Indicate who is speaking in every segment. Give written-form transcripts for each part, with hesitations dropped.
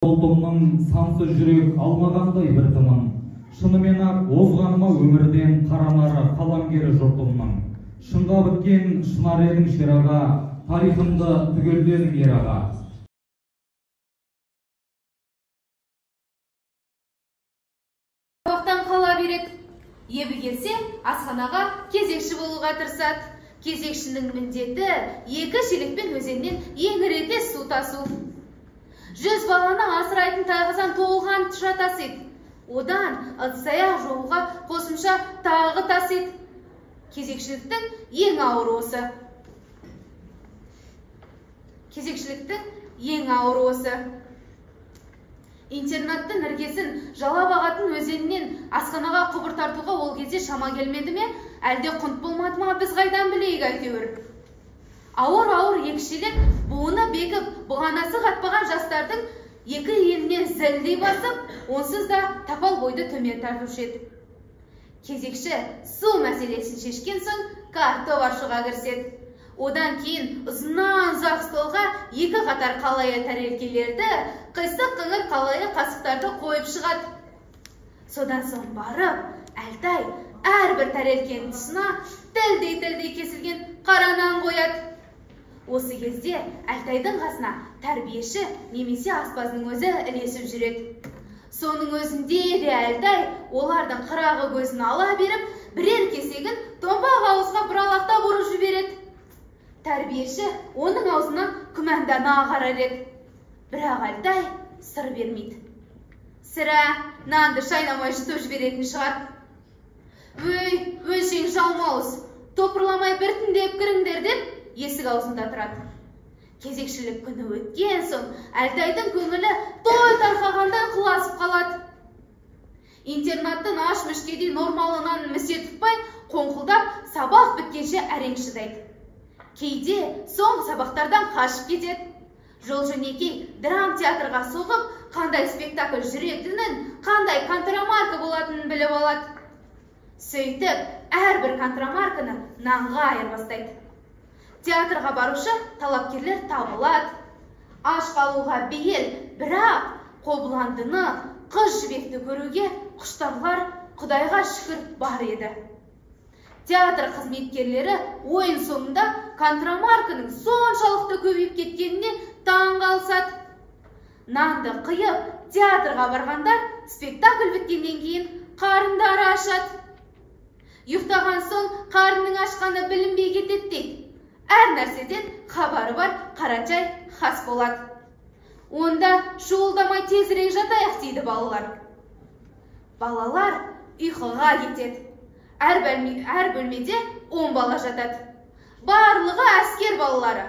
Speaker 1: Олтымның сансыз жүрек алмағандай бір тымын, шынымен-ақ озғаныма өмірден қаранары қаламгері жұртымның. Шынға біткен шынар едің шераға, тарихымды түгелдедің ераға.
Speaker 2: Уақыттан қала береді. Ебі келсе, асханаға кезекші болуға тырысады. Кезекшінің міндеті екі шелекпен өзеннен еңірете су тасу. 100 баланы асырайтын тайғызан толған тұша тасиды. Одан ыдыс-аяқ жууға қосымша тағы тасиды. Кезекшіліктің ең ауыр осы. Интернаттың іргесін жалап ағатын өзеннен асханаға құбыр тартуға ол кезде шама келмеді ме? Әлде құнт болмады ма, біз қайдан білейік әйтеуір. Ауыр екі шелек буыны бекіп, бұғанасы қатпаған жастардың екі еліне зілдей басып, онсыз да тапал бойды төмен тартушы еді. Кезекші су мәселесін шешкен соң карта баршыға кіріседі. Одан кейін ұзынан ұзақ столға екі қатар қалайы тәрелкелерді, қисық қыңыр қалайы қасықтарды қойып шығады. Содан соң барып, Әлтай әрбір тәрелкенің тұсына тілдей кесілген қара нан қояды. Осы кезде Әлтайдың қасына тәрбиеші немесе аспаздың өзі ілесіп жүреді. Соның өзінде де Әлтай олардың қырағы көзін ала беріп, бірер кесегін томпақ ауызға бұралақтап ұрып жібереді. Тәрбиеші оның аузына күмәндана қарар еді. Бірақ Әлтай сыр бермейді. Сірә нанды шайнамай жұтып жіберетін шығар. Өңшең жалмауыз, топырламай біртіндеп кіріңдер деп есік аузында тұрады. Кезекшілік күні өткен соң Әлтайдың көңілі той тарқағанда құласып қалады. Интернаттың аш мүшкедей нормалынан місе тұтпай, қоңқылдап сабақ біткенше әрең шыдайды. Кейде соң сабақтардан қашып кетеді. Жол-жөнекей драм театрға соғып, қандай спектакль жүретінін, қандай контрамарка болатынын біліп алады. Сөйтіп, әрбір контрамарканы нанға айырбастайды. Театрға барушы талапкерлер табылады. Аш қалуға бейел, бірақ қобыландыны, қыз жібекті көруге құштарлар Құдайға шүкір бар еді. Театр қызметкерлері ойын соңында контрамарканың соншалықты көбейіп кеткеніне таң қалысады. Нанды қиып, театрға барғандар спектакль біткеннен кейін қарындары ашады. Ұйықтаған соң қарынның ашқаны білінбей кетеді дейді. Әр нәрседен хабары бар Қарачай хас болады. Онда шуылдамай тезірек жатайық дейді балалар. Балалар ұйқыға кетеді. Әр бөлмеде 10 бала жатады. Барлығы әскер балалары.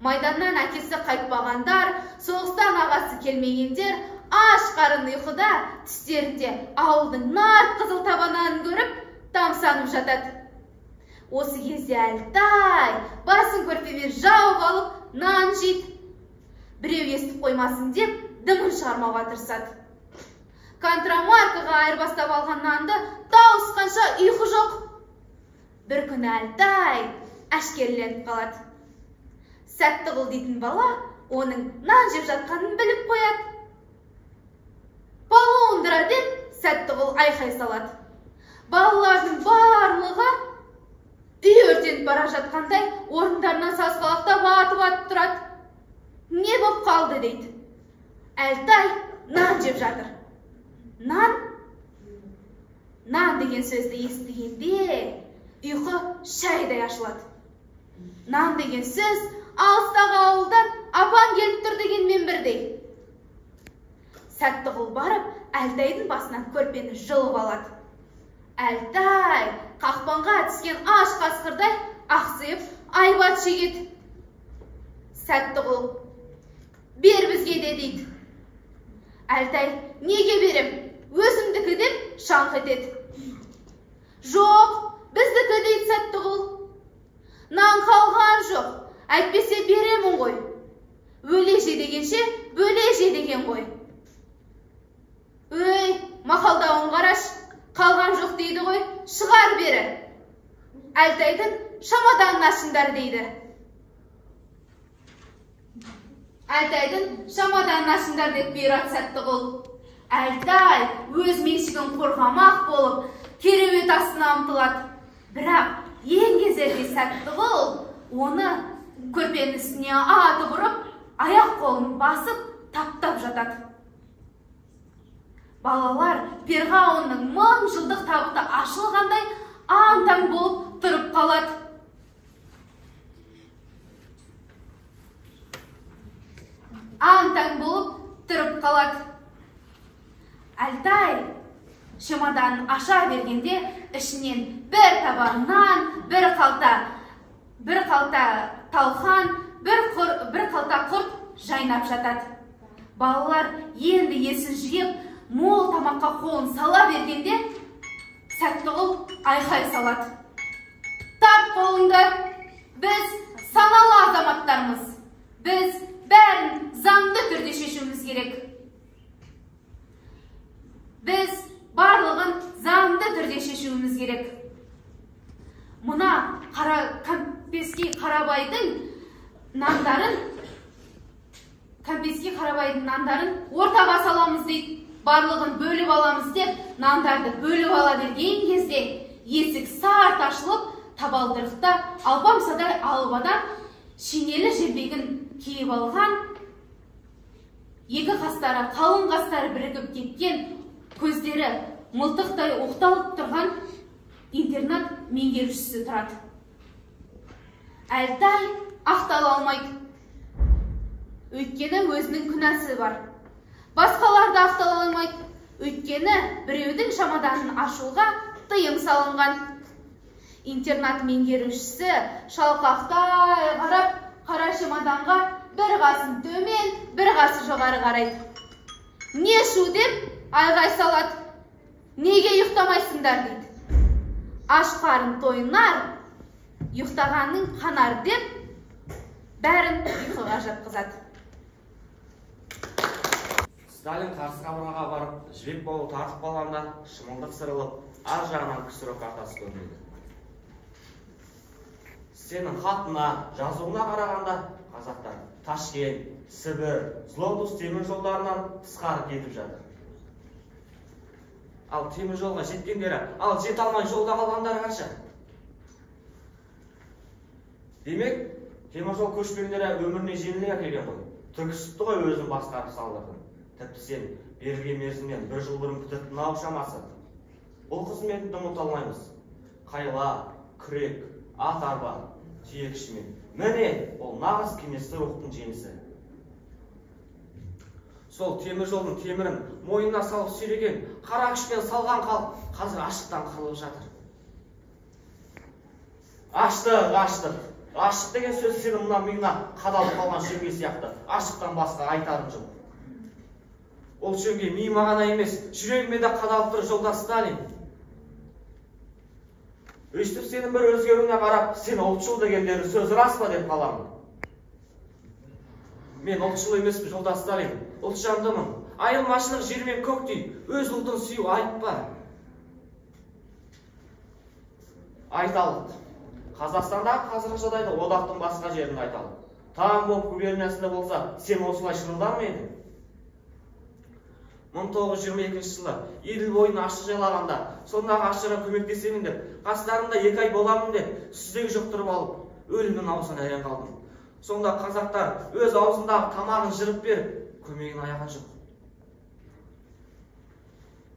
Speaker 2: Майданнан әкесі қайтпағандар, соғыстан ағасы келмегендер, аш қарын ұйқыда түстерінде ауылдың нар қызыл табанын көріп, тамсанып жатады. Осы кезде Әлтай басын көрпемен жауып алып, нан жейді. Біреу естіп қоймасын деп, дымын шығармауға тырысады. Контрамаркаға айырбастап алған нанды тауысқанша ұйқы жоқ. Бір күні Әлтай әшкереленіп қалады. Сәттіғұл дейтін бала оның нан жеп жатқанын біліп қояды. Полундыра деп Сәттіғұл айқай салады. Балалардың барлығы үй өртеніп бара жатқандай орындарынан сасқалақтап атып тұрады. Не боп қалды дейді. Әлтай нан жеп жатыр. Нан деген сөзді естігенде ұйқы шайдай ашылады. Нан деген сөз алыстағы ауылдан апаң келіп тұр дегенмен бірдей. Сәттіғұл барып, Әлтайдың басынан көрпені жұлып алады. Әлтай қақпанға түскен аш қасқырдай ақсиып айбат шегеді. Сәттіғұл, бер бізге де дейді. Әлтай, неге берем? Өзімдікі деп шаңқ етеді. Жоқ, біздікі дейді Сәттіғұл. Нан қалған жоқ, әйтпесе беремін ғой. Өле же дегенше, бөле же деген ғой. Өй, мақалдауын қараш, қалған жоқ дейді ғой, шығар бері. Әлтайдың шамадан ашыңдар дейді. Әлтайдың шамадан ашыңдар деп бұйрат Сәттіғұл. Әлтай өз меншігін қорғамақ болып, кереует астына ұмтылады. Бірақ ең кезерде Сәттіғұл оны көрпенің үстіне атып ұрып, аяқ қолын басып, таптап жатады. Балалар перғауынның 1000 жылдық табыты ашылғандай аң-таң болып тұрып қалады. Аң-таң болып тұрып қалады. Әлтай шамаданын аша бергенде ішінен бір табақ нан, бір қалта талқан, бір қалта құрт жайнап жатады. Балалар енді есін жиып, мол тамаққа қолын сала бергенде Сәттіғұл айқай салады. Тап қолыңды, біз саналы азаматтармыз. Біз бәрін заңды түрде шешуіміз керек. Біз барлығын заңды түрде шешуіміз керек. Мұна Кәмпескей Қарабайдың нандарын ортаға саламыз дейді. Барлығын бөліп аламыз деп, нандарды бөліп ала берген кезде есік сарт ашылып, табалдырықта алпамсадай алып адам шинелі желбегін киіп алған, екі қастары, қалың қастары бірігіп кеткен, көздері мылтықтай оқталып тұрған интернат меңгерушісі тұрады. Әлтай ақтала алмайды. Өйткені өзінің күнәсі бар. Басқаларды ақтала алмайды. Өйткені біреудің шамаданын ашуға тыйым салынған. Интернат меңгерушісі шалқақтай қарап, қара шамаданға бір қасын төмен, бір қасы жоғары қарайды. Не шу деп айғай салады. Неге ұйықтамайсыңдар дейді. Аш қарын тойынар, ұйықтағанның қанар деп бәрін ұйқыға жатқызады.
Speaker 3: Сталин қарсы қабырғаға барып, жібек бауы тартып қалғанда шымылдық сырылып, ар жағынан ксро картасы көрінеді. Сенің хатына, жазуына қарағанда қазақтар Ташкент, Сібір, Злотус темір жолдарынан тысқары кетіп жатыр. Ал темір жолға жеткендері, ал жете алмай жолда қалғандары қанша? Демек, темір жол көшпендері өміріне жеңілдік әкелген ғой. Түркістікті ғой өзін басқарып салдырдың. Тіпті сен берілген мерзімнен 1 жыл бұрын бітірттің ау шамасы. Бұл қызметті ұмыта алмаймыз. Қайла, күрек, ат арба, түйекшімен. Міне, ол нағыз кеңесті рухтың жемісі. Сол темір жолдың темірін мойнына салып сүйреген, қара күшпен салған халық қазір аштықтан қырылып жатыр. Аштық. Аштық деген сөз сенің мына миыңа қадалып қалған шөңге сияқты. Аштықтан басқа айтарым жоқ. Ол шөңге миыма ғана емес, жүрегіме де қадалып тұр жолдас Сталин. Өйстіп сенің бір өзгеруіне қарап, сен ұлтшыл дегендері сөз рас па деп қаламын. Мен ұлтшыл емеспін жолдас Сталин, ұлтжандымын. Айырмашылық жер мен көктей, өз ұлтын сүю айып па? Айталық. Қазақстандағы қазіргі жағдайды одақтың басқа жерінде айталық. Таң болып губерниясында болса, сен осылай шырылдар ма едің? 1922 жылы Еділ бойын ашық жайлағанда, сондағы ашыға көмектесемін деп, қастарында 2 ай боламын деп, сүздегі жұқтырып алып, өлімнің аузына әрең қалдым. Сонда қазақтар өз аузындағы тамағын жырып беріп, көмегін аяған жоқ.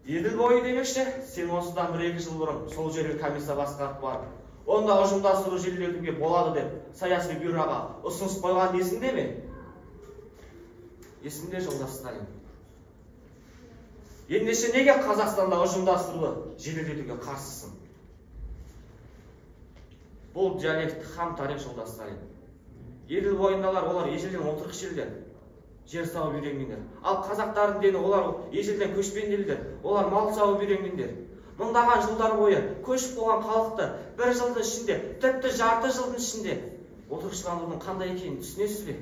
Speaker 3: Еділ бойы демекші, сен осыдан 1-2 жыл бұрын сол жерге комиссия басқарып барып, онда ұжымдастыру желілетуге болады деп, саяси бюроға ұсыныс қойған есіңде ме? Есімде жолдас Сталин. Ендеше неге Қазақстанда ұжымдастыруды желілетуге қарсысың? Бұл диалект хам тарих жолдас Сталин. Еділ бойындалар олар ежелден отырық желдер, жер сауып үйренгендер. Ал қазақтардың дені олар ежелден көшпенділдер, олар мал сауып үйренгендер. Мыңдаған жылдар бойы көшіп болған халықты 1 жылдың ішінде, тіпті жарты жылдың ішінде отырықшыландырудың қандай екенін түсінесіз бе?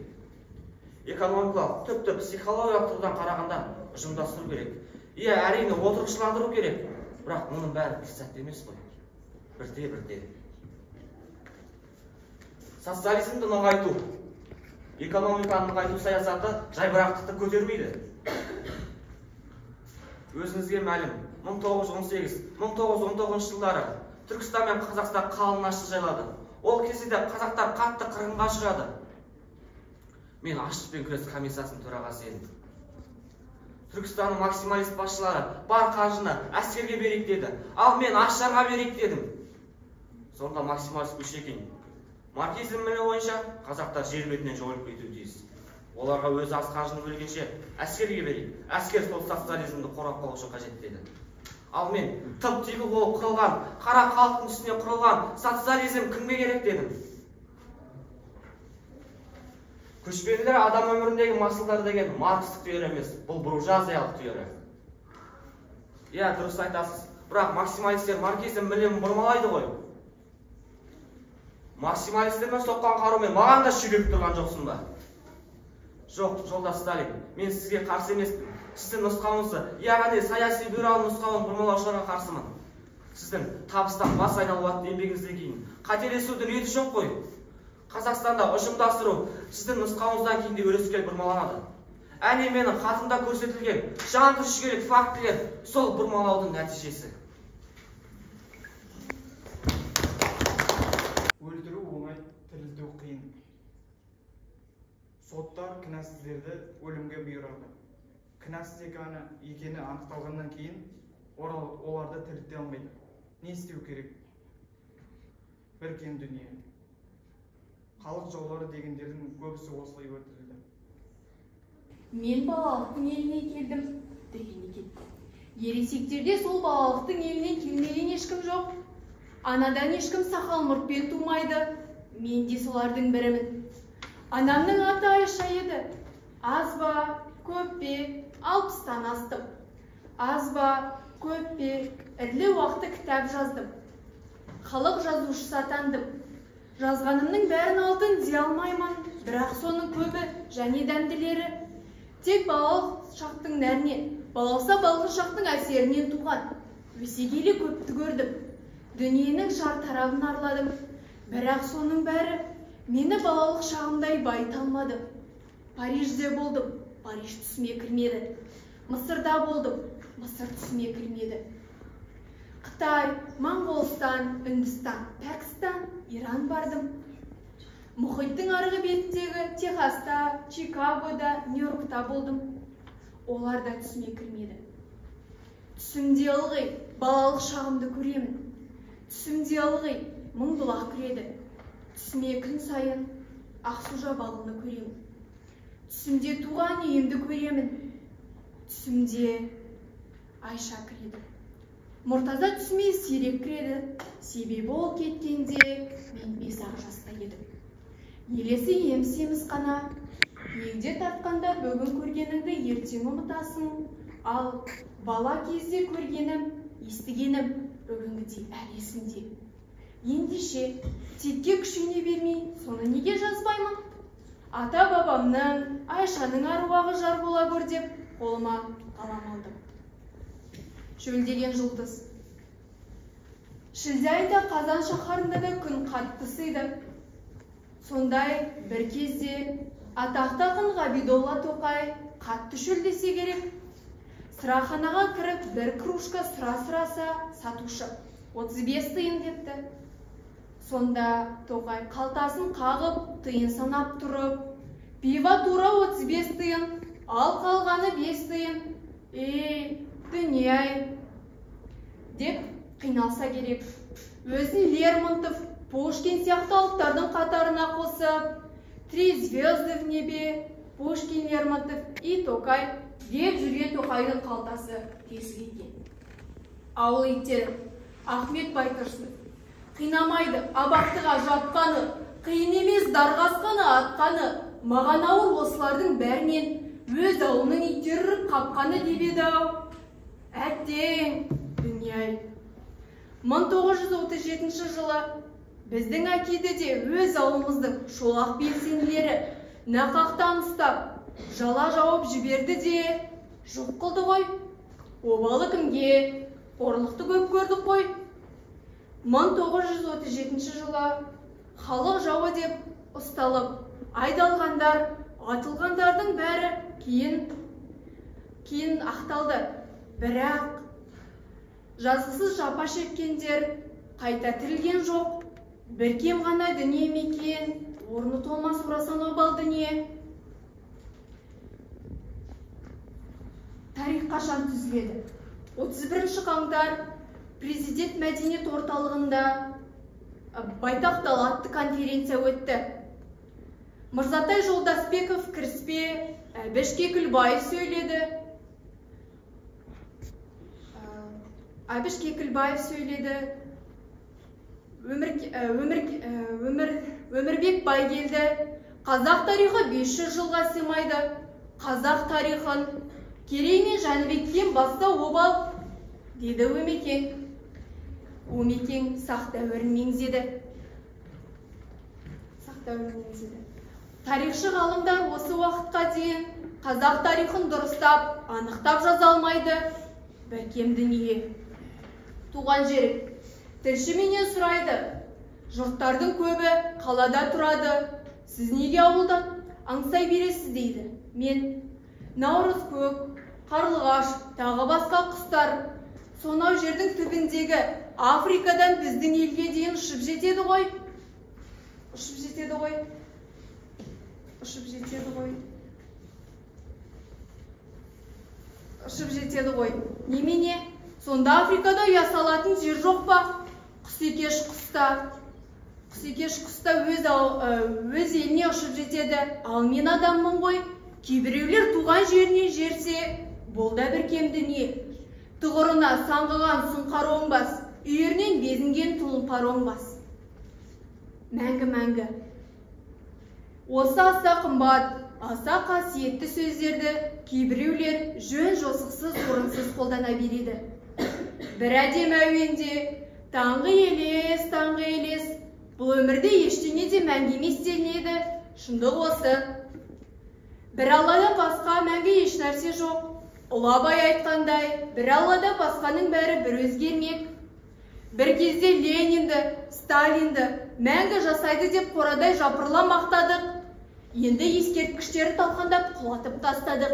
Speaker 3: Экономикалық, тіпті психологиялық тұрғыдан қарағанда ұжымдастыру керек. Иә, әрине отырықшыландыру керек, бірақ мұның бәрі бір сәтте емес қой. Бірте-бірте. Социализмді нығайту. Экономиканы нығайту саясаты жайбарақтықты көтермейді. Өзіңізге мәлім, 1918-1919 жылдары Түркістан мен Қазақстан қалың жайлады. Ол кезде де қазақтар қатты қырғынға ұшырады. Мен аштықпен күрес комиссиясының төрағасы едім. Түркістанның максималист басшылары бар қаржыны әскерге берейік деді, ал мен ашшарға берейік дедім. Сонда максималист Кушекин, марксизм міне бойынша қазақтар жер бетінен жойылып кетуі тиіс. Оларға өзі аз қаржыны бөлгенше әскерге берейік. Әскер сол социализмді қорғап қалу үшін қажет деді. Ал мен тып-типыл болып құрылған, қара халықтың үстіне құрылған социализм кімге керек дедім. Көшпенділер адам өміріндегі масылдар деген маркстік теория емес, бұл буржуазиялық теория. Иә, дұрыс айтасыз, бірақ максималистер марксизм білімін бұрмалайды ғой. Максималистермен соққан қарумен маған да шүйлеп тұрған жоқсың ба? Жоқ, жолдас Сталин, мен сізге қарсы емеспін. Сіздің нұсқауыңызды, яғни саяси бюроның нұсқауын бұрмалаушыларға қарсымын. Сіздің табыстан бас айналу атты еңбегіңізден кейін қателесудің реті жоқ қой. Қазақстанда ұжымдастыру сіздің нұсқауыңыздан кейін де өрескел бұрмаланады. Әне менің хатымда көрсетілген жан түршігерлік фактілер сол бұрмалаудың нәтижесі.
Speaker 4: Өлтіру оңай, тірілту қиын. Соттар кінәсіздерді өлімге бұйырады. Кінәсіз екені анықталғаннан кейін оларды тірілте алмайды. Не істеу керек? Бір кем дүние. Халық жаулары дегендердің көбісі осылай өлтірілді.
Speaker 5: Мен балалықтың еліне келдім деген екен. Ересектерде сол балалықтың елінен келмеген ешкім жоқ. Анадан ешкім сақал мұртпен тумайды. Мен де солардың бірімін. Анамның аты Айша еді. Аз ба, көп пе, 60-тан астым. Аз ба, көп пе, ірілі уақыты кітап жаздым. Халық жазушысы атандым. Жазғанымның бәрін алтын дей алмаймын, бірақ соның көбі және дәмділері. Тек балалық шақтың нәрінен, балауса балғын шақтың әсерінен туған. Өсе келе көпті көрдім. Дүниенің шар тарабын арладым. Бірақ соның бәрі мені балалық шағымдай байыта алмады. Парижде болдым, Париж түсіме кірмеді. Мысырда болдым, Мысыр түсіме кірмеді. Қытай, Моңғолстан, Үндістан, Пәкістан, Иран бардым. Мұхиттың арғы бетіндегі Техаста, Чикагода, Нью-Йоркта болдым. Олар да түсіме кірмеді. Түсімде ылғи балалық шағымды көремін. Түсімде ылғи мың бұлақ кіреді. Түсіме күн сайын Ақсужа балыны көремін. Түсімде туған үйімді көремін. Түсімде Айша кіреді. Мұртаза түсіме сирек кіреді. Себебі ол кеткенде мен 5 жаста едім. Елесі емсеміз қана. Егде тартқанда бүгін көргеніңді ертең ұмытасың. Ал бала кезде көргенім, естігенім бүгінгідей әлі есімде. Ендеше текке күшіне бермей, соны неге жазбаймын? Ата бабамның, Айшаның аруағы жар бола көр деп қолыма қалам алдым. Шөлдеген жұлдыз. Шілде айда Қазан шаһарында да күн қатты сыйды. Сондай бір кезде атақты ақын Ғабидолла Тоқай қатты шөлдесе керек. Сыраханаға кіріп бір кружка сұра сұраса сатушы 35 тиын депті. Сонда Тоқай қалтасын қағып тиын санап тұрып, пива тура 35 тиын, ал қалғаны 5 тиын. Дүние-ай деп қиналса керек. Өзін Лермонтов, Пушкин сияқты алыптардың қатарына қосып, 3 звезды в небе, Пушкин, Лермонтов и Тоқай деп жүрген Тоқайдың қалтасы тесік екен. Ауыл иттері Ахмет Байтұрсынов қинамайды абақтыға жапқаны, қиын емес дарғасқаны атқаны, маған ауыр осылардың бәрінен өз ауылының иттері қапқаны деп еді-ау. Әттең, дүние-ай. 1937 жылы біздің әкейді де өз ауылымыздың шолақ белсенділері нақақтан ұстап, жала жауып жіберді де жоқ қылды ғой. Обалы кімге? Қорлықты көп көрдік қой. 1937 жылы халық жауы деп ұсталып, айдалғандар, атылғандардың бәрі кейін ақталды. Бірақ жазықсыз жапа шеккендер қайта тірілген жоқ. Бір кем ғана дүние мекен, орны толмас орасан обал дүние. Тарих қашан түзіледі? 31 қаңтар президент мәдениет орталығында Байтақ дала атты конференция өтті. Мырзатай Жолдасбеков кіріспе, Әбіш Кекілбаев сөйледі. Өмірбек Байгелді. Қазақ тарихы 500 жылға сыймайды. Қазақ тарихын Керей мен Жәнібектен бастау обал, деді Өмекең. Өмекең сақ дәуірін меңзеді. Тарихшы ғалымдар осы уақытқа дейін қазақ тарихын дұрыстап, анықтап жаза алмайды. Бір кем дүние. Туған жері тілші менен сұрайды. Жұрттардың көбі қалада тұрады. Сіз неге ауылда аңсай бересіз дейді. Мен наурыз көк, қарлығаш, тағы басқа құстар сонау жердің түбіндегі Африкадан біздің елге дейін ұшып жетеді ғой. Немене? Сонда Африкада ұя салатын жер жоқ па? Құсекеш құста өз еліне ұшып жетеді. Ал мен адаммын ғой. Кейбіреулер туған жеріне жерсе, бұл да бір кем дүние. Тұғырына саңғыған сұңқар оңбас, үйірінен безінген тұлпар оңбас. Мәңгі. Осы аса қымбат, аса қасиетті сөздерді кейбіреулер жөн жосықсыз орынсыз қолдана береді. Бір әдем әуенде таңғы елес, бұл өмірде ештеңе де мәңгі емес делінеді. Шындық осы. Бір Алладан басқа мәңгі еш нәрсе жоқ. Ұлы Абай айтқандай, бір Аллада басқаның бәрі бір өзгермек. Бір кезде Ленинді, Сталинді мәңгі жасайды деп қорадай жапырыла мақтадық. Енді ескерткіштерді талқандап құлатып тастадық.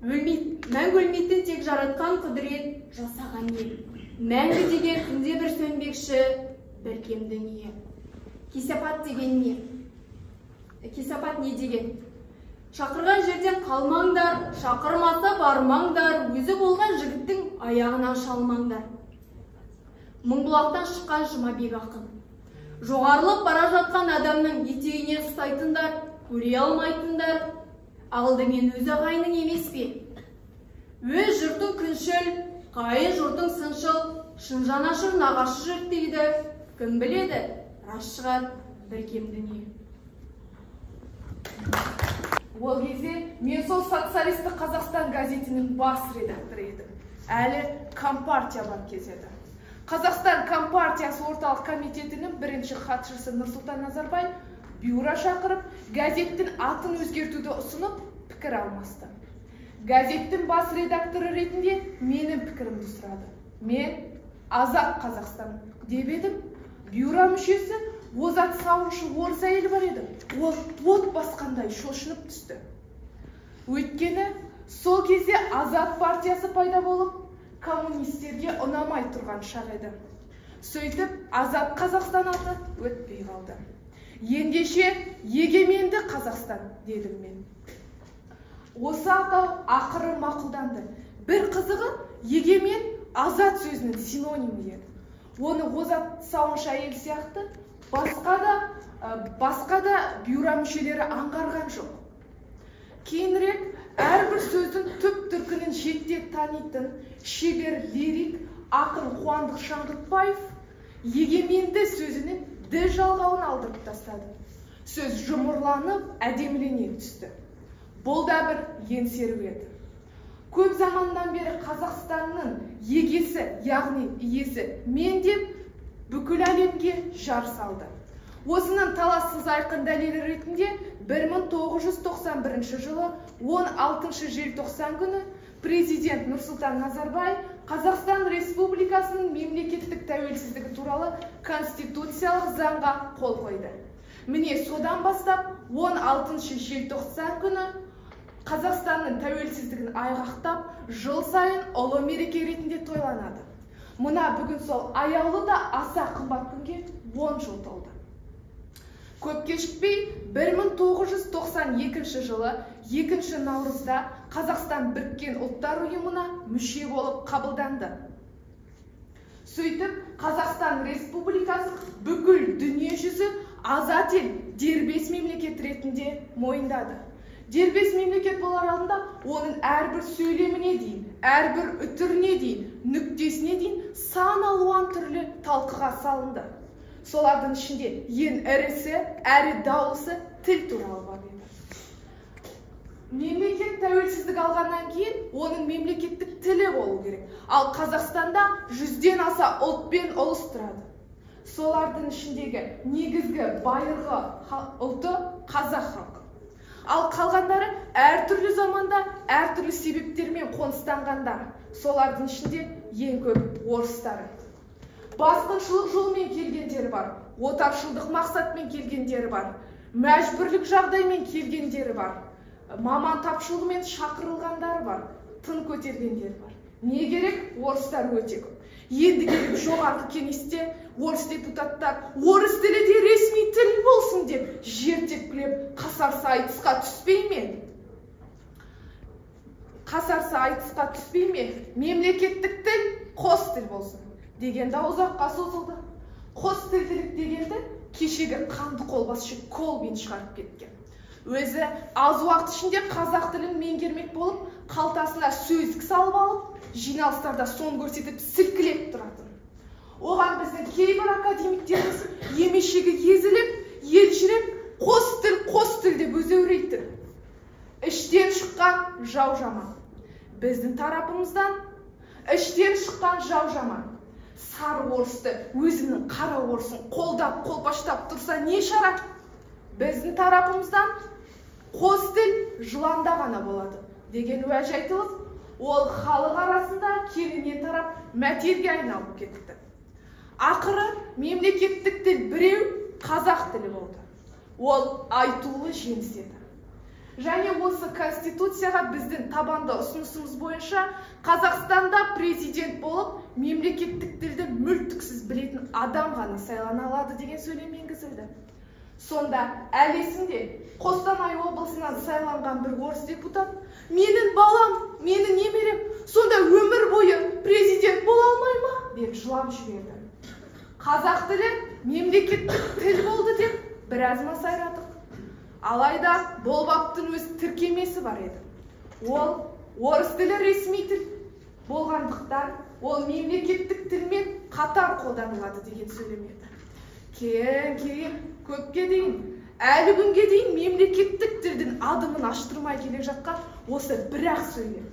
Speaker 5: Мәңгі өлмейтін тек жаратқан құдірет жасаған ел. Мәңгі деген күнде бір сөнбекші, бір кем дүние. Кесапат деген не? Кесапат не деген? Шақырған жерден қалмаңдар, шақырмаса бармаңдар, өзі болған жігіттің аяғынан шалмаңдар. Мыңбұлақтан шыққан Жұмабек ақын. Жоғарылып бара жатқан адамның етегіне ұстайтындар, көре алмайтындар, алдымен өз ағайының емес пе? Өз жұртың күншіл, қайын жұртың сыншыл, шын жанашыр нағашы жұрт дейді. Кім біледі, рас шығар, бір кем дүние.
Speaker 6: Ол кезде мен сол социалистік Қазақстан газетінің бас редакторы едім. Әлі Компартия бар кез еді. Қазақстан Компартиясы орталық комитетінің бірінші хатшысы Нұрсұлтан Назарбаев бюро шақырып, газеттің атын өзгертуді ұсынып, пікір алмасты. Газеттің бас редакторы ретінде менің пікірімді сұрады. Мен Азат Қазақстан деп едім. Бюро мүшесі Озат сауыншы орыс әйел бар еді. Ол от басқандай шошынып түсті. Өйткені сол кезде Азат партиясы пайда болып, коммунистерге ұнамай тұрған шақ еді. Сөйтіп, Азат Қазақстан аты өтпей қалды. Ендеше егеменді Қазақстан дедім мен. Осы атау ақыры мақұлданды. Бір қызығы егемен Азат сөзінің синонимі еді. Оны Озат сауыншы әйел сияқты басқа да бюро мүшелері аңғарған жоқ. Кейінірек әрбір сөздің түп түркінін шеттеп танитын шебер лирик ақын Қуандық Шаңғытбаев егеменді сөзінің д жалғауын алдырып тастады. Сөз жұмырланып, әдемілене түсті. Бұл да бір еңсеру еді. Көп замандан бері Қазақстанның егесі, яғни иесі мен деп бүкіл әлемге жар салды. Осының талассыз айқын дәлелі ретінде 1991 жылы 16 желтоқсан күні президент Нұрсұлтан Назарбаев Қазақстан Республикасының мемлекеттік тәуелсіздігі туралы конституциялық заңға қол қойды. Міне содан бастап 16 желтоқсан күні Қазақстанның тәуелсіздігін айғақтап, жыл сайын ұлы мереке ретінде тойланады. Мына бүгін сол аяулы да аса қымбат күнге 10 жыл толды. Көп кешікпей 1992 жылы 2 наурызда Қазақстан Біріккен Ұлттар Ұйымына мүше болып қабылданды. Сөйтіп, Қазақстан Республикасы бүкіл дүние жүзі азат ел, дербес мемлекет ретінде мойындады. Дербес мемлекет болар алдында оның әрбір сөйлеміне дейін, әрбір үтіріне дейін, нүктесіне дейін сан алуан түрлі талқыға салынды. Солардың ішінде ең ірісі, әрі даулысы тіл туралы бар еді. Мемлекет тәуелсіздік алғаннан кейін оның мемлекеттік тілі болу керек. Ал Қазақстанда 100-ден аса ұлт пен ұлыс тұрады. Солардың ішіндегі негізгі байырғы ұлты қазақ халқы. Ал қалғандары әртүрлі заманда әртүрлі себептермен қоныстанғандар. Солардың ішінде ең көп орыстары. Басқыншылық жолмен келгендері бар, отаршылдық мақсатмен келгендері бар, мәжбүрлік жағдаймен келгендері бар, маман тапшылығымен шақырылғандары бар, тың көтергендері бар. Не керек? Орыстар өте көп. Енді келіп жоғарғы кеңесте орыс депутаттар орыс тілі де ресми тіл болсын деп жер тепкілеп қасарса айтысқа түспей ме? Қасарса айтысқа түспей ме? Мемлекеттік тіл қос тіл болсын деген дау ұзаққа созылды. Қос тілділік дегенді кешегі қанды қолбасшы Колбин шығарып кеткен. Өзі аз уақыт ішінде қазақ тілін меңгермек болып, қалтасына сөздік салып алып, жиналыстарда сон көрсетіп сілкілеп тұратын. Оған біздің кейбір академиктеріміз емешегі езіліп, елжіреп, қос тіл деп өзеурейтін. Іштен шыққан жау жаман. Біздің тарапымыздан іштен шыққан жау жаман. Сары орысты өзінің қара орысын қолдап, қолпаштап тұрса не шара? Біздің тарапымыздан қос тіл жыланда ғана болады деген уәж айтылып, ол халық арасында кеңінен тарап мәтелге айналып кетті. Ақыры мемлекеттік тіл біреу қазақ тілі болды. Ол айтулы жеңіс еді. Және осы Конституцияға біздің табанды ұсынысымыз бойынша Қазақстанда президент болып, мемлекеттік тілді мүлтіксіз білетін адам ғана сайлана алады деген сөйлем енгізілді. Сонда әлі есімде Қостанай облысынан сайланған бір орыс депутат, менің балам, менің немерем, сонда өмір бойы президент бола алмай ма? Деп жылап жіберді. Қазақ тілі мемлекеттік тіл болды деп біраз масайрадық. Алайда бұл баптың өз тіркемесі бар еді. Ол орыс тілі ресми тіл болғандықтан, ол мемлекеттік тілмен қатар қолданылады деген сөйлем еді. Кейін көпке дейін, әлі күнге дейін мемлекеттік тілдің адымын аштырмай келе жатқан осы бір-ақ сөйлем.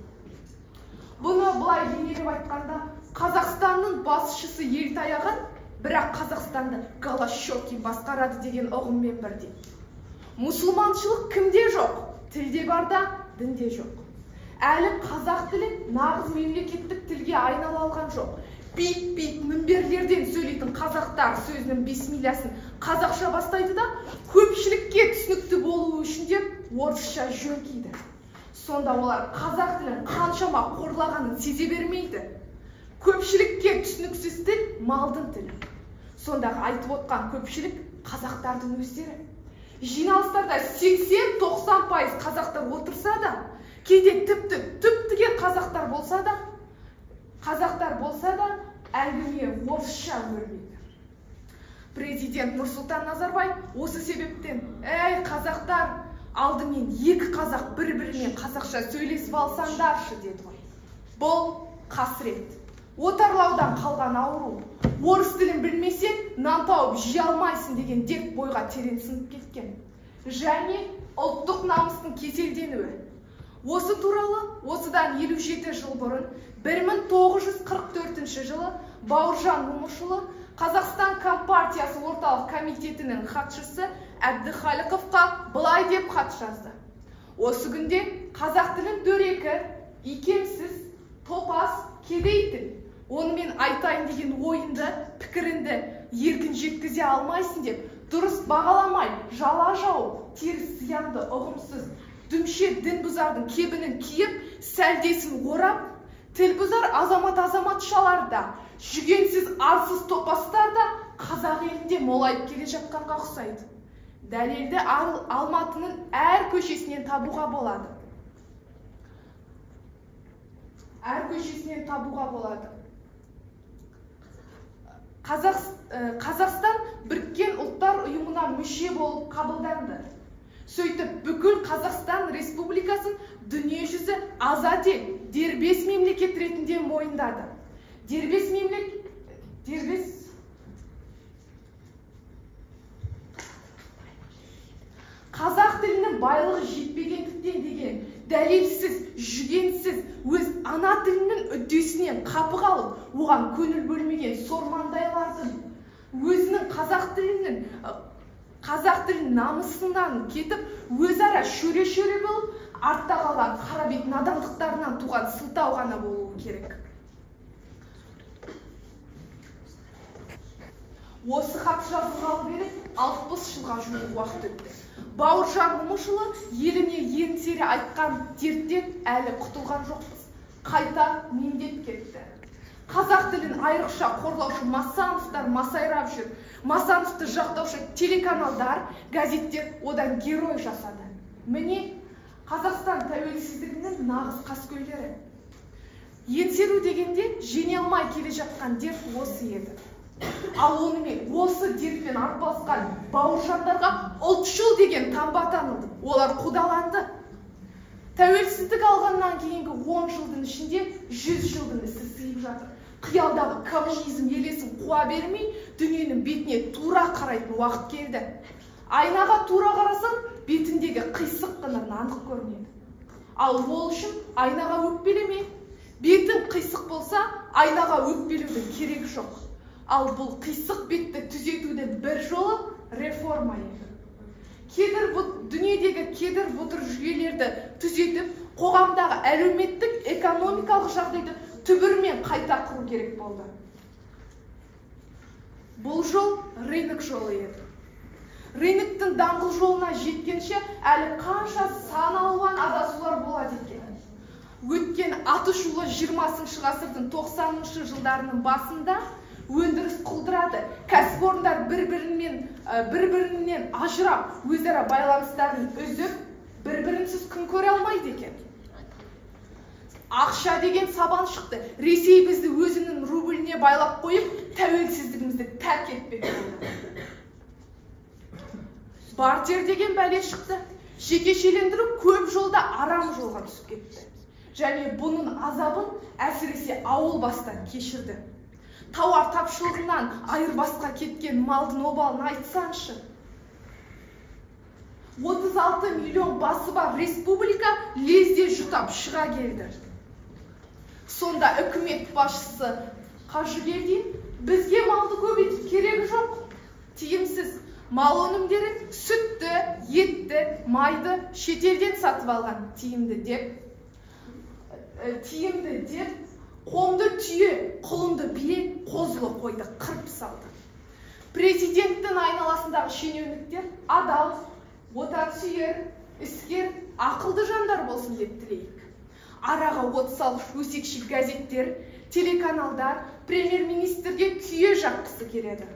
Speaker 6: Бұны былай бейнелеп айтқанда, Қазақстанның басшысы ел таяған, бірақ Қазақстанды Голощёкин басқарады деген ұғыммен бірдей. Мұсылманшылық кімде жоқ? Тілде бар да, дінде жоқ. Әлі қазақ тілі нағыз мемлекеттік тілге айнала алған жоқ. Бейт-бейт мінберлерден сөйлейтін қазақтар сөзінің бисмиллясын қазақша бастайды да, көпшілікке түсінікті болуы үшін деп орысша жөңкиді. Сонда олар қазақ тілін қаншама қорлағанын сезе бермейді. Көпшілікке түсініксіз тіл малдың тілі. Сондағы айтып отқан көпшілік қазақтардың өздері. Жиналыстарда 80-90% қазақтар отырса да, кейде түптіге қазақтар болса да, әңгіме орысша өрбиді. Президент Нұрсұлтан Назарбаев осы себептен, қазақтар, алдымен екі қазақ бір-бірімен қазақша сөйлесіп алсаңдаршы деді ғой. Бұл қасірет. Отарлаудан қалған ауру. Орыс тілін білмесең, нан тауып жей алмайсың деген дерт бойға терең сіңіп кеткен. Және ұлттық намыстың кеселденуі. Осы туралы осыдан 57 жыл бұрын 1944 жылы Бауыржан Момышұлы Қазақстан Компартиясы орталық комитетінің хатшысы Әбдіхалықовқа былай деп хат жазды. Осы күнде қазақ тілін дөрекі, икемсіз, топас, кедей тіл. Онымен айтайын деген ойынды, пікірінді еркін жеткізе алмайсың деп дұрыс бағаламай, жала жауып, теріс зиянды ұғымсыз, дүмше дін бұзардың кебінін киіп, сәлдесін орап, тіл бұзар азаматшаларда, жүгенсіз арсыз топастарда қазақ елінде молайып келе жатқанға ұқсайды. Дәлелді Алматының әр көшесінен табуға болады. Қазақстан Біріккен ұлттар ұйымына мүше болып қабылданды. Сөйтіп, бүкіл Қазақстан Республикасын дүниежүзі азат ел, дербес мемлекет ретінде мойындады. Қазақ тілінің байлығы жетпегендіктен деген дәлелсіз, жүгенсіз, өз ана тілінің үддесінен қапы қалып, оған көңіл бөлмеген сормандайлардың өзінің қазақ тілінің намысынан кетіп, өзара шөре-шөре болып, артта қалған қара бет надандықтарынан туған сылтау ғана болуы керек. Осы хат жазылғалы бері 60 жылға жуық уақыт өтті. Бауыржан Момышұлы еліне еңсере айтқан дерттен әлі құтылған жоқпыз. Қайта меңдеп кетті. Қазақ тілін айрықша қорлаушы Масановтар масайрап жүр. Масановты жақтаушы телеканалдар, газеттер одан герой жасады. Міне, Қазақстан тәуелсіздігінің нағыз қаскөйлері. Еңсеру дегенде жеңе алмай келе жатқан дерт осы еді. Ал онымен осы дертпен арпалысқан бауыржандарға ұлтшыл деген таңба танылды. Олар қудаланды. Тәуелсіздік алғаннан кейінгі 10 жылдың ішінде 100 жылдың ісі сыйып жатыр. Қиялдағы коммунизм елесін қуа бермей, дүниенің бетіне тура қарайтын уақыт келді. Айнаға тура қарасаң, бетіндегі қисық қыныр анық көрінеді. Ал ол үшін айнаға өкпелеме. Бетің қисық болса, айнаға өкпелеудің керегі жоқ. Ал бұл қисық бетті түзетудің бір жолы реформа еді. Дүниедегі кедір бұтыр жүйелерді түзетіп, қоғамдағы әлеуметтік, экономикалық жағдайды түбірмен қайта құру керек болды. Бұл жол рынок жолы еді. Рыноктың даңғыл жолына жеткенше әлі қанша сан алуан адасулар болады екен. Өткен атышулы 20 ғасырдың 90 жылдарының басында өндіріс құлдырады. Кәсіпорындар бір-бірінен ажырап, өзара байланыстарын үзіп, бір-бірінсіз күн көре алмайды екен. Ақша деген сабан шықты. Ресей бізді өзінің рубліне байлап қойып, тәуелсіздігімізді тәрк етпек болды. Бартер деген бәле шықты. Жекешелендіру көп жолда арам жолға түсіп кетті. Және бұның азабын әсіресе ауыл бастан кешірді. Тауар тапшылығынан айырбасқа кеткен малдың обалын айтсаңшы. 36 миллион басы бар республика лезде жұтап шыға келді. Сонда үкімет басшысы Қажыгелдин бізге малды көбейтіп керегі жоқ. Тиімсіз мал өнімдерін сүтті, етті, майды шетелден сатып алған тиімді деп қомды түйе, құлынды бие, қозылы қойды қырып салды. Президенттің айналасындағы шенеуніктер адал, отансүйер, іскер, ақылды жандар болсын деп тілейік. Араға от салып өсекшіл газеттер, телеканалдар премьер-министрге күйе жаққысы келеді.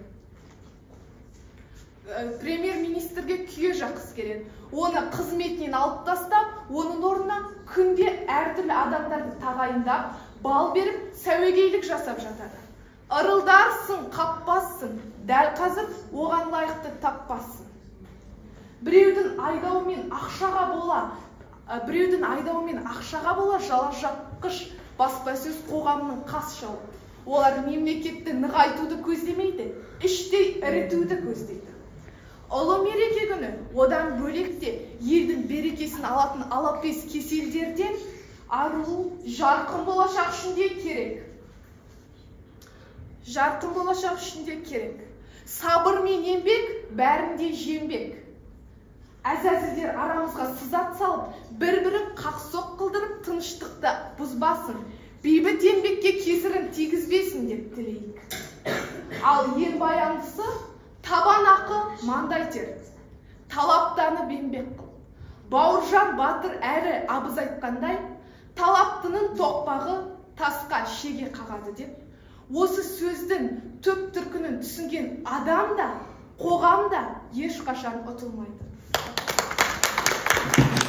Speaker 6: Оны қызметінен алып тастап, оның орнына күнде әртүрлі адамдарды тағайындап, бал беріп, сәуегейлік жасап жатады. Ырылдарсың, қаппассың, дәл қазір оған лайықты таппассың. Біреудің айдауымен ақшаға бола жала жапқыш баспасөз қоғамның қас жауы. Олар мемлекетті нығайтуды көздемейді, іштей ірітуді көздейді. Ұлы мереке күні одан бөлекте елдің берекесін алатын алапес кеселдерден арылу жарқын болашақ үшін де керек. Сабыр мен еңбек бәрінде жеңбек. Әзәзілдер арамызға сызат салып, бір-бірін қақсоқ қылдырып, тыныштықты бұзбасын, бейбіт еңбекке кесірін тигізбесін деп тілейік. Ал ең баяндысы Табан ақы маңдай тер, талаптанып еңбек қыл. Бауыржан батыр әрі абыз айтқандай, талаптының тоқпағы тасқа шеге қағады деп, осы сөздің түп түркінін түсінген адам да, қоғам да ешқашан ұтылмайды.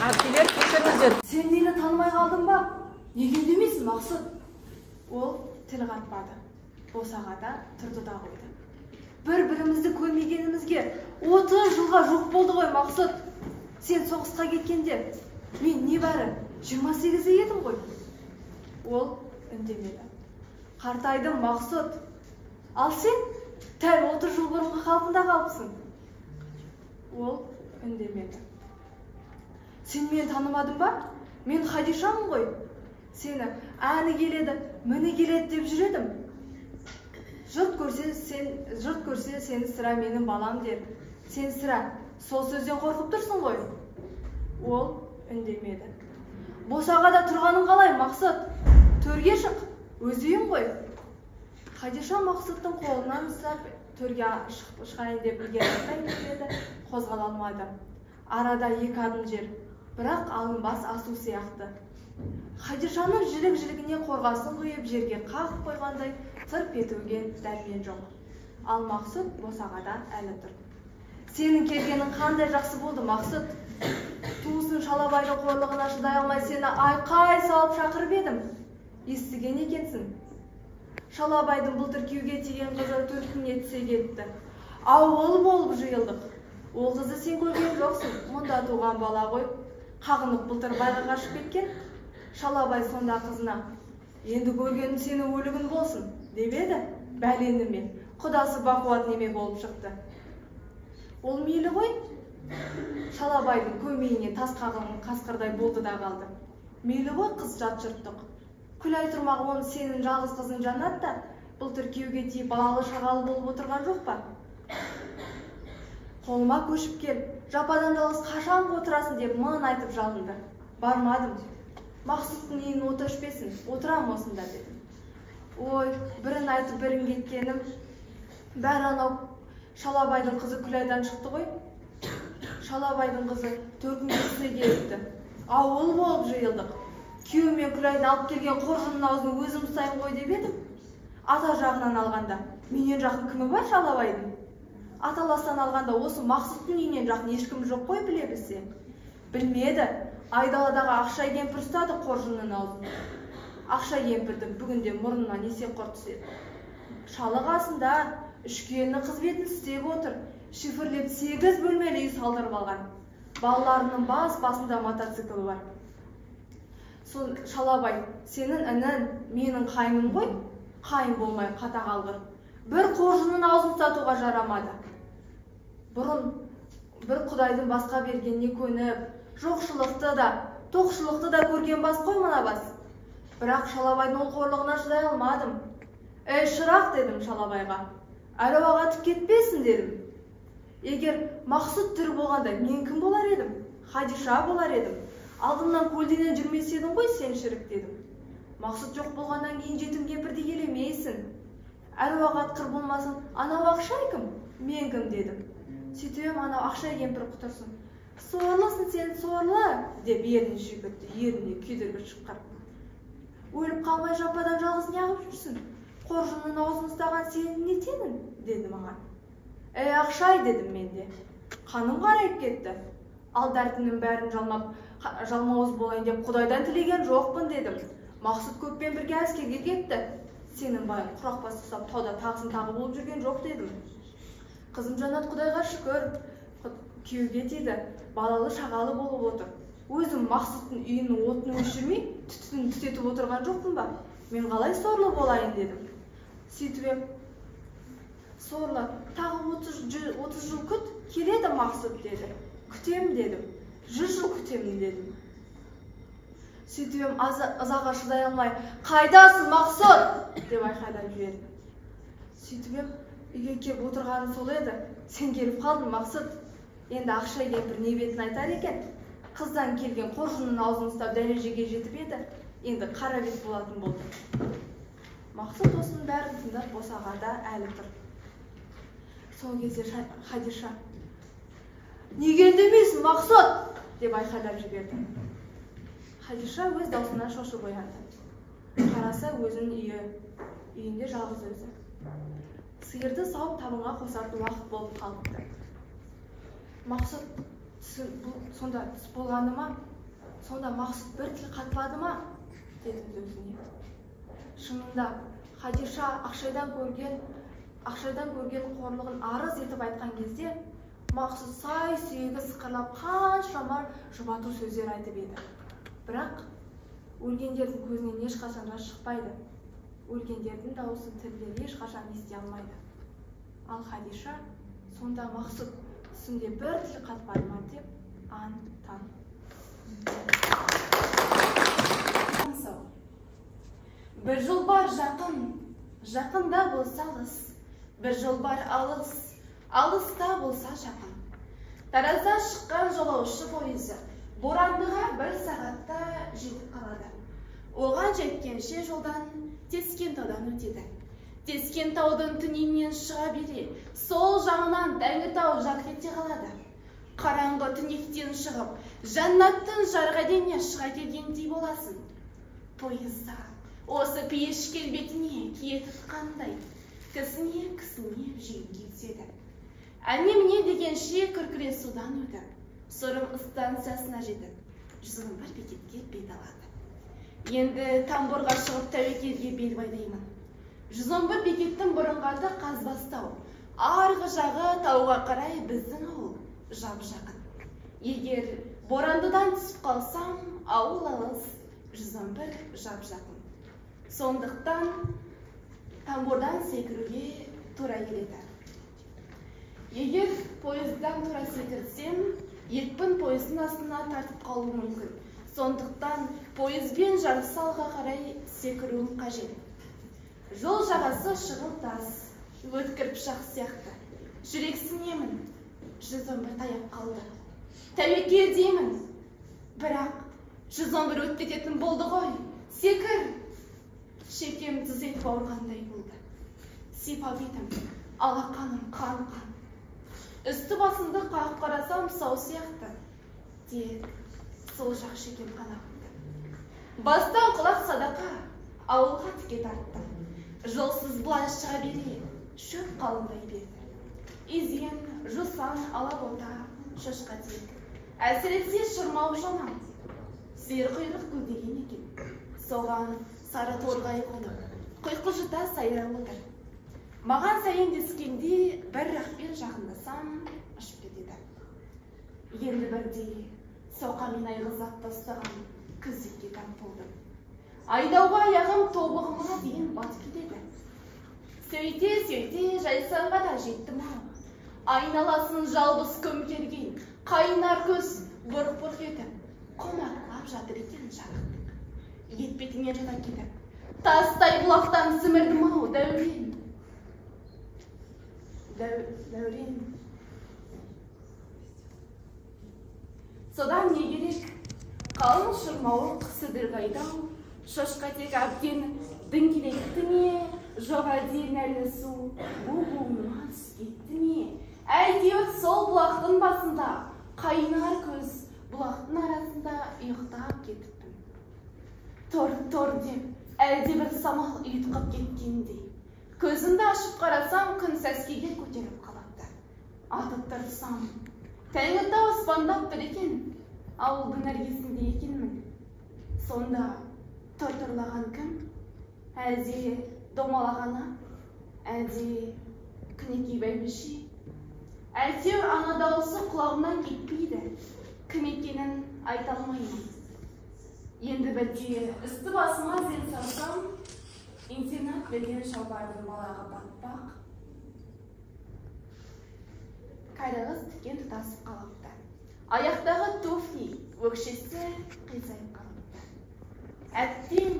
Speaker 5: Әпкелер, кешіріңіздер.
Speaker 7: Сен мені танымай қалдың ба? Неге демейсің, Мақсұт?
Speaker 5: Ол тіл қатпады. Босағада тұрды да қойды.
Speaker 7: Бір-бірімізді көрмегенімізге 30 жылға жоқ болды ғой, Мақсұт. Сен соғысқа кеткенде, мен небәрі 28-де едім ғой.
Speaker 5: Ол үндемеді.
Speaker 7: Қартайдым, Мақсұт. Ал сен тәл 30 жыл бұрынғы қалпында қалыпсың.
Speaker 5: Ол үндемеді.
Speaker 7: Сен мені танымадың ба? Мен Хадишамын ғой. Сені әні келеді, міне келеді деп жүредім. Жұрт көрсе сені сірә менің балам дер. Сен сірә сол сөзден қорқып тұрсың ғой.
Speaker 5: Ол үндемеді.
Speaker 7: Босағада тұрғаның қалай, Мақсұт? Төрге шық, өз үйің ғой. Хадиша Мақсұттың қолынан ұстап төрге шығайын деп ілгері кетті, қозғала алмады. Арада 2 адым жер, бірақ алынбас асу сияқты. Хадишаның жілік-жілігіне қорғасын құйып жерге қағып қойғандай тырп етуге дәрмен жоқ. Ал Мақсұт босағада әлі тұр. Сенің келгенің қандай жақсы болды, Мақсұт. Туысын Шалабайдың қорлығына шыдай алмай сені айқай салып шақырып едім. Естіген екенсің. Шалабайдың былтыр күйеуге тиген қызы төркініне түсе кетті. Ауыл болып жиылдық. Ол қызды сен көрген жоқсың, мұнда туған бала ғой. Қағынып былтыр байға қашып кеткен. Шалабай сонда қызына, енді көргенім сені өлігін болсын, деп еді. Бәлені ме, құдасы бақуат неме болып шықты. Ол мейлі ғой. Шалабайдың көмейіне тас қағылған қасқырдай болды да қалды. Мейлі ғой, қыз жат жұрттық. Күлай тұрмағы оны сенің жалғыз қызың Жаннатта былтыр күйеуге тиіп балалы шағалы болып отырған жоқ па? Қолыма көшіп кел, жападан жалғыз қашан отырасың деп маған айтып жалынды. Бармадым. Мақсұттың үйін оты өшпесін, отырам осында дедім. Ой, бірін айтып бірін кеткенім. Бәрі анау Шалабайдың қызы Күлайдан шықты ғой. Шалабайдың қызы төркінге келіпті. Ауыл болып жиылдық. Күйеу мен Күлайды алып келген қоржынның аузын өзім ұстаймын ғой деп едім. Ата жағынан алғанда, менен жақын кімі бар Шалабайдың? Аталастан алғанда осы Мақсұттың үйінен жақын ешкім жоқ қой, біле білсе. Білмеді. Айдаладағы Ақшай кемпір ұстады қоржынның аузын. Ақшай кемпірдің бүгінде мұрнына несек құр түседі. Шалы қасында үшкенінің қызметін істеп отыр. Шифрлеп 8 бөлмелі үй салдырып алған. Балаларының басында мотоцикл бар. Сол Шалабай, сенің інін менің қайным ғой, қайын болмай қата қалғыр. Бір қоржынның аузын сатуға жарамады. Бұрын бір құдайдың басқа бергеніне көніп, жоқшылықты да, тоқшылықты да көрген бас қой мына бас. Бірақ Шалабайдың ол қорлығына шыдай алмадым. Ей шырақ дедім Шалабайға. Әруаға тіп кетпесін дедім. Егер Мақсұт тірі болғанда мен кім болар едім? Хадиша болар едім. Алдымнан көлденен жүрмес едің ғой сен шірік дедім. Мақсұт жоқ болғаннан кейін жетім кемпірді елемейсін. Әруақ атқыр болмасын, анау Ақшай кім? Мен кім дедім. Сөйтіп анау Ақшай кемпір құтырсын. Сорлысың сен, сорлы, деп ерін шүйкітті, еріне күйдіргі шыққар. Өліп қалмай жападан жалғыз неғып жүрсің? Қоржынның аузын ұстаған сенің не тенің? Деді маған. Ей Ақшай дедім менде. Қаным қарайып кетті. Ал дәртінің бәрін жалмауыз болайын деп Құдайдан тілеген жоқпын дедім. Мақсұт көппен бірге әскерге кетті. Сенің байын құрақ бас ұстап тауда тағысын тағы болып жүрген жоқ дедім. Қызым Жаннат Құдайға шүкір, күйеуге тиді, балалы шағалы болып отыр. Өзім Мақсұттың үйінің отын өшірмей, түтінін түтетіп отырған жоқпын ба? Мен қалай сорлы болайын дедім. Сөйтіп сорлы, тағы 30 жыл күт, келеді Мақсұт деді. Күтем дедім. 100 жыл күтемін дедім. Сөйтіп ызаға шыдай алмай, қайдасың Мақсұт? Деп айқайлап жібердім. Сөйтіп үйге келіп отырғаны сол еді. Сен келіп қалдың Мақсұт. Енді Ақшай кемпір не бетін айтар екен? Қыздан келген қоржынның аузын ұстап дәрежеге жетіп еді. Енді қара бет болатын болды. Мақсұт осының бәрін тыңдап босағада әлі тұр. Сол кезде Хадиша: «Неге үндемейсің, Мақсұт?» деп айқайлап жіберді. Хадиша өз даусынан шошып оянды. Қараса өзінің үйінде жалғыз өзі. Сиырды сауып табынға қосатын уақыт болып қалыпты. Мақсұт сонда түс болғаны ма? Сонда Мақсұт бір тіл қатпады ма? деді өзіне. Шынында Хадиша ақшайдан көрген қорлығын арыз етіп айтқан кезде Мақсұт сай сүйегі сықырлап қаншама жұбату сөздер айтып еді. Бірақ өлгендердің көзінен ешқашан жас шықпайды. Өлгендердің дауысын тірілер ешқашан ести алмайды. Ал Хадиша сонда Мақсұт түсінде бір тіл қатпады ма деп аң-таң.
Speaker 5: Бір жол бар жақын, жақында болса алыс. Бір жол бар алыс, алыста болса жақын. Таразда шыққан жолаушы пойызы Борандыға 1 сағатта жетіп қалады. Оған жеткенше жолдан Тескентаудан өтеді. Тескентаудың түнінен шыға бере, сол жағынан Тәңіртау жарқ ете қалады. Қараңғы түнектен шығып, жаннаттың жарық әлеміне шыға келгендей боласың. Пойызда осы пейіш келбетіне кетіп қандай, кісіне жүйін кетеді. Әне-міне дегенше күркіре судан өтіп, Сорым станциясына жетіп, 111 бекетке бет алады. Енді Тамборға шығып Тәуекелге бел байлаймын. 111 бекеттің бұрынғы аты Қазбастау. Арғы жағы тауға қарай біздің ауыл жап-жақын. Егер Борандыдан түсіп қалсам, ауыл алыс, 111 жап-жақын. Сондықтан Тамбордан секіруге тура келеді. Егер пойыздан тура секірсем, екпін пойыздың астына тартып қалуы мүмкін. Сондықтан пойызбен жарыса алға қарай секіруім қажет. Жол жағасы шығыл тас, өткір пышақ сияқты. Жүрексінемін, 111 таяп қалды. Тәуекел деймін, бірақ 111 өтпететін болды ғой. Секір! Шекем тыз етіп ауырғандай болды. Сипап етім, алақаным қан-қан. Үсті басымды қағып қарасам сау сияқты. Тек сол жақ шекем қанапты. Бастан құлақ садақа, ауылға тіке тарттым. Жолсыз бұлай шыға бере, шөп қалындай берді. Изен, жусан, алабота, шошқа тек. Әсіресе шырмау жаман. Сиыр құйрық көздеген екен. Соған сары торғай қонып, құйқылжыта сайрап отыр. Маған сәйендескенде бір рақпен жақындасам, ұшып кетеді. Енді бірде соқамен айғызап тастаған күзекке тап болдым. Айдауға аяғым тобығыма дейін батып кетеді. Сөйте жайсаңға да жеттім-ау. Айналасын жалбыз көмкерген, қайнар көз бұрқ-бұрқ етіп, қомақлап жатыр екен жарықтық. Етпетінен жата кетіп, тастай бұлақтан сімірдім-ау, Дәурен. Содан не керек? Қалың шырмауы қысыдыр қайдау, шошқа тек әбден діңкелетті ме, жоқ әлден әлі су бұ-бұңыма түскетті ме? Әйтеуір сол бұлақтың басында, қайнар көз бұлақтың арасында ұйықтап кетіппін. Тор деп, әлде бір самал ұйытқып кеткендей. Көзімді ашып қарасам, күн сәскеге көтеріп қалапты. Атып тұрсам, Тәңіртау аспандап тұр екен, ауылдың іргесінде екенмін. Сонда тұр-тұрлаған кім? Әлде домалағана? Әлде күнекей бәйбіше? Әйтеуір ана дауысы құлағымнан кетпейді. Кім екенін айта алмаймын. Енді бірде үсті басыма зер салсам, интернат берген шалбардың балағы батпақ. Кайрағыз тікен тұтасып қалыпты. Аяқтағы туфли, өкшесі қисайып қалыпты. Әттең